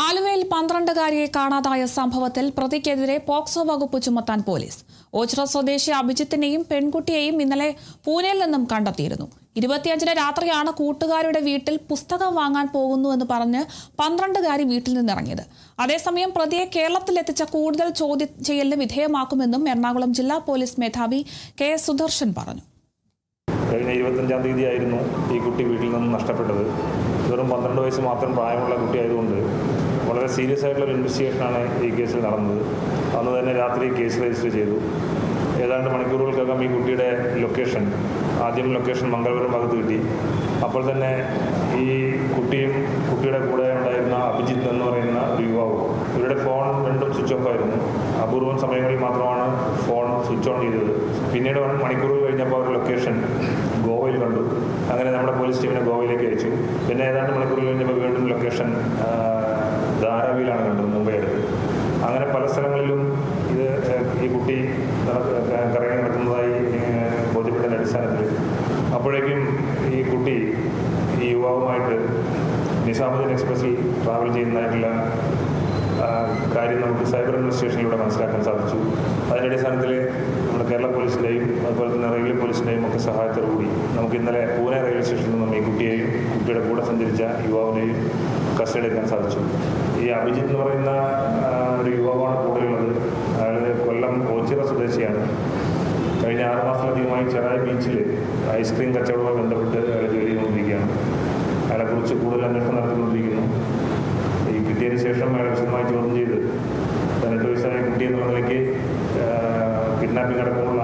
ആലുവയിൽ 12-കാരിയെ കാണാതായ സംഭവത്തിൽ പ്രതിക്കെതിരെ പോക്സോ വകുപ്പ് ചുമത്താൻ പോലീസ്. ഓച്ചിറ സ്വദേശി അഭിജിത്തിനെയും പെൺകുട്ടിയെയും ഇന്നലെ പൂനെയിൽ നിന്നും കണ്ടെത്തിയിരുന്നു. 25-ന് രാത്രിയാണ് കൂട്ടുകാരുടെ വീട്ടിൽ പുസ്തകം വാങ്ങാൻ പോകുന്നുവെന്ന് പറഞ്ഞ് 12-കാരി വീട്ടിൽ നിന്നിറങ്ങിയത്. അതേസമയം പ്രതിയെ കേരളത്തിലെത്തിച്ച കൂടുതൽ ചോദ്യം ചെയ്യലിന് വിധേയമാക്കുമെന്നും എറണാകുളം ജില്ലാ പോലീസ് മേധാവി KS സുദർശൻ പറഞ്ഞു. കഴിഞ്ഞ 25-ാം തീയതിയായിരുന്നു ഈ കുട്ടി വീട്ടിൽ നിന്നും നഷ്ടപ്പെട്ടത്. വെറും 12 വയസ്സ് മാത്രം പ്രായമുള്ള കുട്ടിയായതുകൊണ്ട് വളരെ സീരിയസ് ആയിട്ടുള്ള ഇൻവെസ്റ്റിഗേഷനാണ് ഈ കേസിൽ നടന്നത്. അന്ന് തന്നെ രാത്രി കേസ് രജിസ്റ്റർ ചെയ്തു. ഏതാണ്ട് മണിക്കൂറുകൾക്കകം ഈ കുട്ടിയുടെ ആദ്യം ലൊക്കേഷൻ മംഗലപുരം ഭാഗത്ത് കിട്ടി. അപ്പോൾ തന്നെ ഈ കുട്ടിയും കുട്ടിയുടെ കൂടെ ഉണ്ടായിരുന്ന അഭിജിത്ത് എന്ന് പറയുന്ന ഒരു യുവാവും ഇവരുടെ ഫോൺ രണ്ടും സ്വിച്ച് ഓഫ് ആയിരുന്നു. അപൂർവം സമയങ്ങളിൽ മാത്രമാണ് ഫോൺ സ്വിച്ച് ഓൺ ചെയ്തത്. പിന്നീട് മണിക്കൂറുകൾ കഴിഞ്ഞപ്പോൾ അവർ ലൊക്കേഷൻ ഗോവയിൽ കണ്ടു. അങ്ങനെ നമ്മുടെ പോലീസ് ടീമിനെ ഗോവയിലേക്ക് അയച്ചു. പിന്നെ ഏതാണ്ട് മണിക്കൂറുകൾ കഴിഞ്ഞപ്പോൾ വീണ്ടും ലൊക്കേഷൻ ധാരാവിയിലാണ് കണ്ടത്, മുംബൈ അടുത്ത്. അങ്ങനെ പല സ്ഥലങ്ങളിലും ഈ കുട്ടി കറങ്ങി നടക്കുന്നതായി ബോധ്യപ്പെട്ടതിൻ്റെ അടിസ്ഥാനത്തിൽ അപ്പോഴേക്കും ഈ കുട്ടി ഈ യുവാവുമായിട്ട് നിസാമുദ്ദീൻ എക്സ്പ്രസിൽ ട്രാവൽ ചെയ്യുന്നതായിട്ടുള്ള കാര്യം നമുക്ക് സൈബർ ഇൻവെസ്റ്റിഗേഷനിലൂടെ മനസ്സിലാക്കാൻ സാധിച്ചു. അതിൻ്റെ അടിസ്ഥാനത്തിൽ നമ്മുടെ കേരള പോലീസിൻ്റെയും അതുപോലെ തന്നെ റെയിൽവേ പോലീസിൻ്റെയും ഒക്കെ സഹായത്തോടുകൂടി നമുക്ക് ഇന്നലെ പൂനെ റെയിൽവേ സ്റ്റേഷനിൽ നിന്നും ഈ കുട്ടിയെയും കുട്ടിയുടെ കൂടെ സഞ്ചരിച്ച യുവാവിനെയും കസ്റ്റഡി എടുക്കാൻ സാധിച്ചു. ഈ അഭിജിത്ത് എന്ന് പറയുന്ന ഒരു യുവാവാണ് കൂടെയുള്ളത്. അയാൾ കൊല്ലം ഓച്ചിറ സ്വദേശിയാണ്. കഴിഞ്ഞ 6 മാസത്തിലധികമായി ചെറായി ബീച്ചിൽ ഐസ്ക്രീം കച്ചവടവുമായി ബന്ധപ്പെട്ട് അയാൾ ജോലി ചെയ്തുകൊണ്ടിരിക്കുകയാണ്. അയാളെക്കുറിച്ച് കൂടുതൽ അന്വേഷണം നടത്തിക്കൊണ്ടിരിക്കുന്നു. ഈ കിട്ടിയതിന് ശേഷം അയാളെ വിശദമായി ചോദ്യം ചെയ്ത് 18 വയസ്സായ കുട്ടി എന്നുള്ള നിലയ്ക്ക് കിഡ്നാപ്പിംഗ് അടക്കമുള്ള